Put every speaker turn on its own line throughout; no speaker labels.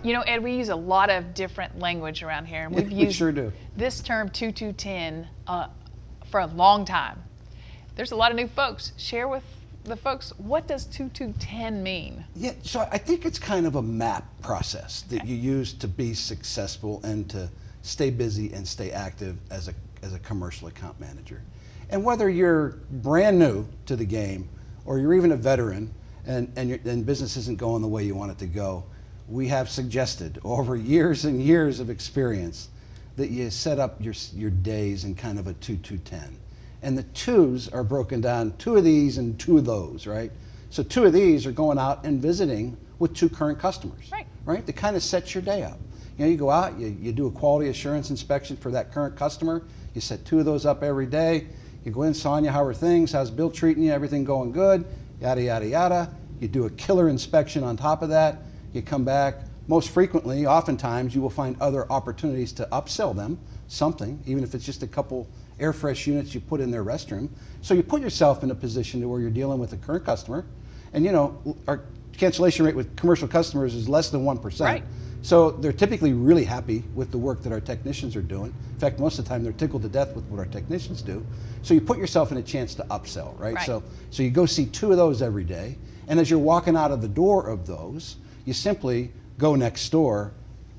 You know, Ed, we use a lot of different language around here, and we've
We
used
sure do.
this term 2210 for a long time. There's a lot of new folks. Share with the folks, what does 2210 mean?
Yeah, so I think it's kind of a map process that you use to be successful and to stay busy and stay active as a commercial account manager. And whether you're brand new to the game or you're even a veteran and business isn't going the way you want it to go, we have suggested over years and years of experience that you set up your days in kind of a 2-2-10. And the twos are broken down, 2 of these and 2 of those, right? So 2 of these are going out and visiting with 2 current customers, right? To kind of set your day up. You know, you go out, you do a quality assurance inspection for that current customer. You set 2 of those up every day. You go in, Sonia, how are things? How's Bill treating you? Everything going good? Yada, yada, yada. You do a killer inspection on top of that. You come back. Most frequently, oftentimes, you will find other opportunities to upsell them something, even if it's just a couple air fresh units you put in their restroom. So you put yourself in a position to where you're dealing with a current customer. And you know, our cancellation rate with commercial customers is less than 1%.
Right.
So they're typically really happy with the work that our technicians are doing. In fact, most of the time they're tickled to death with what our technicians do. So you put yourself in a chance to upsell, right? So you go see 2 of those every day. And as you're walking out of the door of those, you simply go next door,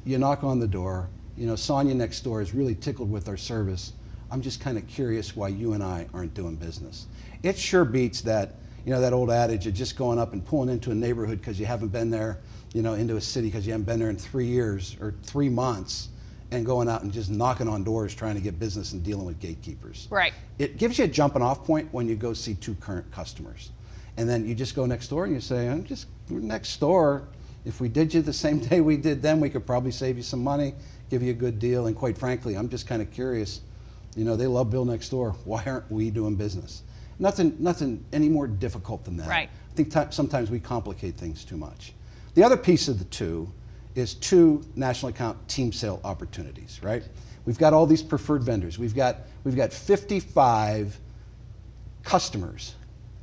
you knock on the door. You know, Sonia next door is really tickled with our service. I'm just kind of curious why you and I aren't doing business. It sure beats that, you know, that old adage of just going up and pulling into a neighborhood because you haven't been there, you know, into a city because you haven't been there in 3 years or 3 months, and going out and just knocking on doors trying to get business and dealing with gatekeepers.
Right.
It gives you a jumping off point when you go see 2 current customers. And then you just go next door and you say, we're next door. If we did you the same day we did them, we could probably save you some money, give you a good deal. And quite frankly, I'm just kind of curious, you know, they love Bill next door. Why aren't we doing business? Nothing any more difficult than that.
Right.
I think sometimes we complicate things too much. The other piece of the 2 is 2 national account team sale opportunities, right? We've got all these preferred vendors. We've got 55 customers,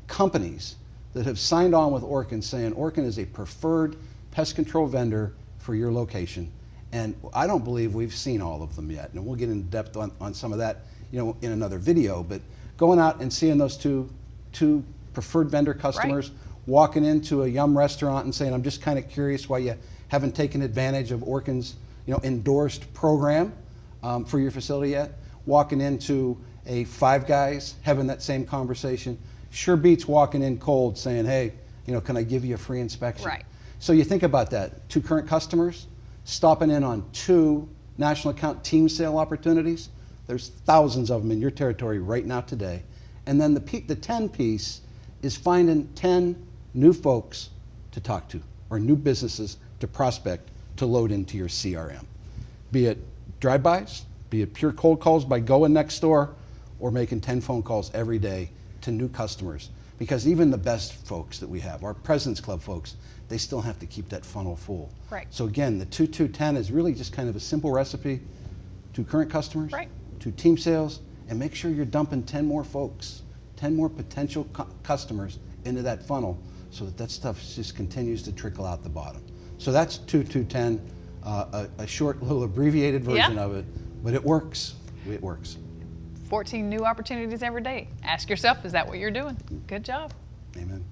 companies that have signed on with Orkin saying Orkin is a preferred pest control vendor for your location. And I don't believe we've seen all of them yet. And we'll get in depth on some of that, you know, in another video. But going out and seeing those two preferred vendor customers, walking into a Yum restaurant and saying, I'm just kind of curious why you haven't taken advantage of Orkin's, you know, endorsed program for your facility yet. Walking into a Five Guys, having that same conversation. Sure beats walking in cold saying, hey, you know, can I give you a free inspection?
Right.
So you think about that. 2 current customers, stopping in on 2 national account team sale opportunities. There's thousands of them in your territory right now today. And then the 10 piece is finding 10 new folks to talk to or new businesses to prospect to load into your CRM. Be it drive-bys, be it pure cold calls by going next door, or making 10 phone calls every day to new customers. Because even the best folks that we have, our President's Club folks, they still have to keep that funnel full.
Right.
So again, the 2-2-10 is really just kind of a simple recipe. 2 current customers,
Right.
2 team sales, and make sure you're dumping 10 more folks, 10 more potential customers into that funnel so that stuff just continues to trickle out the bottom. So that's 2-2-10, a short little abbreviated version of it, but it works. It works.
14 new opportunities every day. Ask yourself, is that what you're doing? Good job.
Amen.